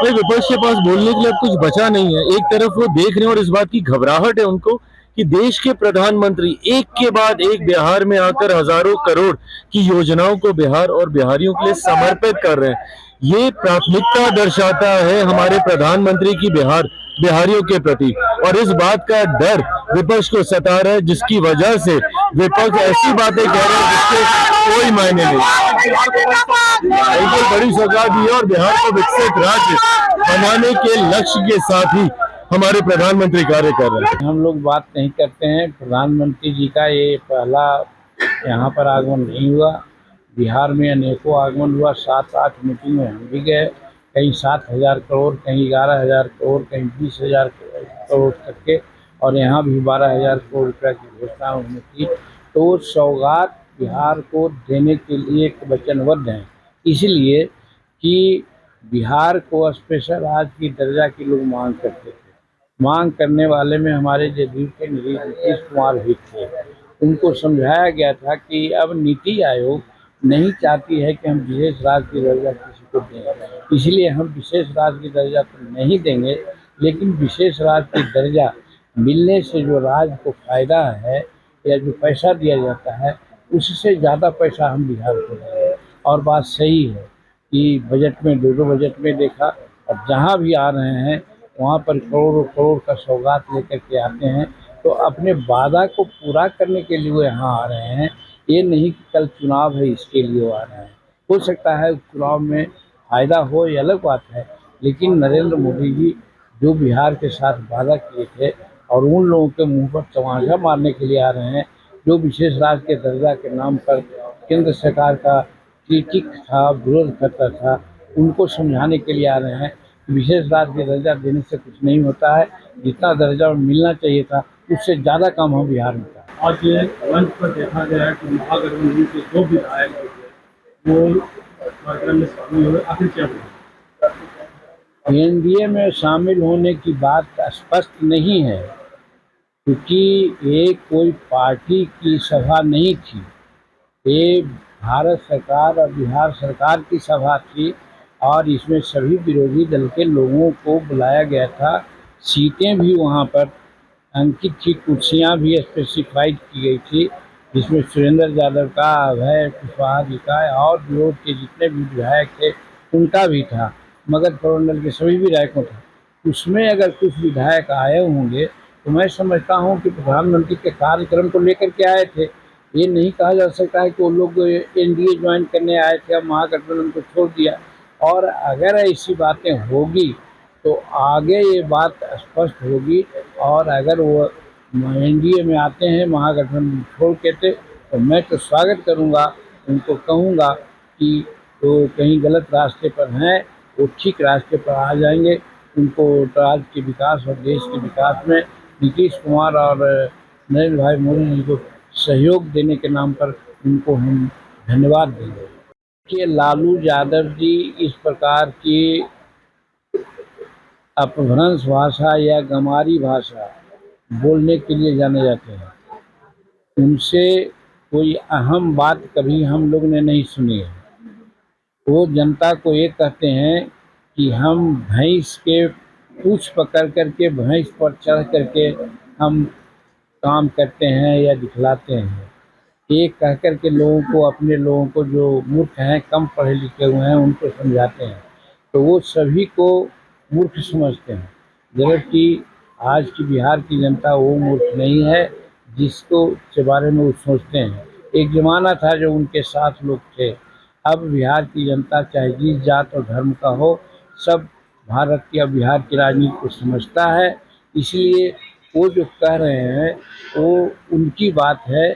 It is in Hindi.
भाई विपक्ष के पास बोलने के लिए अब कुछ बचा नहीं है। एक तरफ वो देख रहे हैं और इस बात की घबराहट है उनको कि देश के प्रधानमंत्री एक के बाद एक बिहार में आकर हजारों करोड़ की योजनाओं को बिहार और बिहारियों के लिए समर्पित कर रहे हैं। ये प्राथमिकता दर्शाता है हमारे प्रधानमंत्री की बिहारियों के प्रति, और इस बात का डर विपक्ष को सता रहा है, जिसकी वजह से विपक्ष ऐसी बातें कह रहे हैं जिसके कोई मायने नहीं। एक बड़ी सौगात दी है और बिहार को विकसित राज्य बनाने के लक्ष्य के साथ ही हमारे प्रधानमंत्री कार्य कर रहे हैं। हम लोग बात नहीं करते हैं। प्रधानमंत्री जी का ये पहला यहाँ पर आगमन नहीं हुआ। बिहार में अनेकों आगमन हुआ, 7-8 मीटिंग में हम भी गए। कहीं 7,000 करोड़, कहीं 11,000 करोड़, कहीं 20,000 करोड़ तक के, और यहाँ भी 12,000 करोड़ रुपये की घोषणा उन्होंने की। तो सौगात बिहार को देने के लिए वचनबद्ध हैं, इसलिए कि बिहार को स्पेशल राज्य की दर्जा की लोग मांग करते थे। मांग करने वाले में हमारे जदयू के नीतीश कुमार भी थे। उनको समझाया गया था कि अब नीति आयोग नहीं चाहती है कि हम विशेष राज्य की दर्जा किसी को दें, इसलिए हम विशेष राज्य की दर्जा तो नहीं देंगे, लेकिन विशेष राज्य की दर्जा मिलने से जो राज्य को फायदा है या जो पैसा दिया जाता है उससे ज़्यादा पैसा हम बिहार को देंगे। और बात सही है कि बजट में, दो बजट में देखा, और जहाँ भी आ रहे हैं वहाँ पर करोड़ों करोड़ का सौगात लेकर के आते हैं। तो अपने वादा को पूरा करने के लिए वो यहाँ आ रहे हैं, ये नहीं कि कल चुनाव है इसके लिए वो आ रहे हैं। हो सकता है चुनाव में फ़ायदा हो, ये अलग बात है, लेकिन नरेंद्र मोदी जी जो बिहार के साथ वादा किए थे और उन लोगों के मुंह पर तमाचा मारने के लिए आ रहे हैं जो विशेष राज्य के दर्जा के नाम पर केंद्र सरकार का क्रिटिक था, विरोध करता था, उनको समझाने के लिए आ रहे हैं। विशेष राज्य के दर्जा देने से कुछ नहीं होता है, जितना दर्जा मिलना चाहिए था उससे ज़्यादा काम हम बिहार में था। आज मंच पर देखा गया है कि महागठबंधन के 2 विधायक वो कार्यक्रम में शामिल हुए, आखिर क्या हुआ? एनडीए में शामिल होने की बात स्पष्ट नहीं है, क्योंकि ये कोई पार्टी की सभा नहीं थी, ये भारत सरकार और बिहार सरकार की सभा थी, और इसमें सभी विरोधी दल के लोगों को बुलाया गया था। सीटें भी वहाँ पर अंकित थी, कुर्सियाँ भी स्पेसिफाइड की गई थी, जिसमें सुरेंद्र यादव का, अभय कुशवाहा जी का और विरोध के जितने भी विधायक थे उनका भी था, मगध प्रमंडल के सभी विधायकों था। उसमें अगर कुछ विधायक आए होंगे तो मैं समझता हूँ कि प्रधानमंत्री के कार्यक्रम को लेकर के आए थे। ये नहीं कहा जा सकता है कि वो लोग एनडीए ज्वाइन करने आए थे और महागठबंधन को छोड़ दिया। और अगर ऐसी बातें होगी तो आगे ये बात स्पष्ट होगी, और अगर वो एनडीए में आते हैं महागठबंधन छोड़ के थे तो मैं तो स्वागत करूंगा, उनको कहूंगा कि तो कहीं गलत रास्ते पर हैं, वो ठीक रास्ते पर आ जाएंगे। उनको राज्य के विकास और देश के विकास में नीतीश कुमार और नरेंद्र भाई मोदी जी को सहयोग देने के नाम पर उनको हम धन्यवाद देंगे। कि लालू यादव जी इस प्रकार की अपभ्रंश भाषा या गंवारी भाषा बोलने के लिए जाने जाते हैं। उनसे कोई अहम बात कभी हम लोग ने नहीं सुनी है। वो जनता को ये कहते हैं कि हम भैंस के पूँछ पकड़ करके भैंस पर चढ़ करके हम काम करते हैं या दिखलाते हैं। ये कह कर के लोगों को, अपने लोगों को जो मूर्ख हैं, कम पढ़े लिखे हुए हैं, उनको समझाते हैं, तो वो सभी को मूर्ख समझते हैं। जबकि आज की बिहार की जनता वो मूर्ख नहीं है जिसको के बारे में वो सोचते हैं। एक ज़माना था जो उनके साथ लोग थे। अब बिहार की जनता चाहे जिस जात और धर्म का हो, सब भारत की और बिहार की राजनीति को समझता है। इसलिए वो जो कह रहे हैं वो उनकी बात है।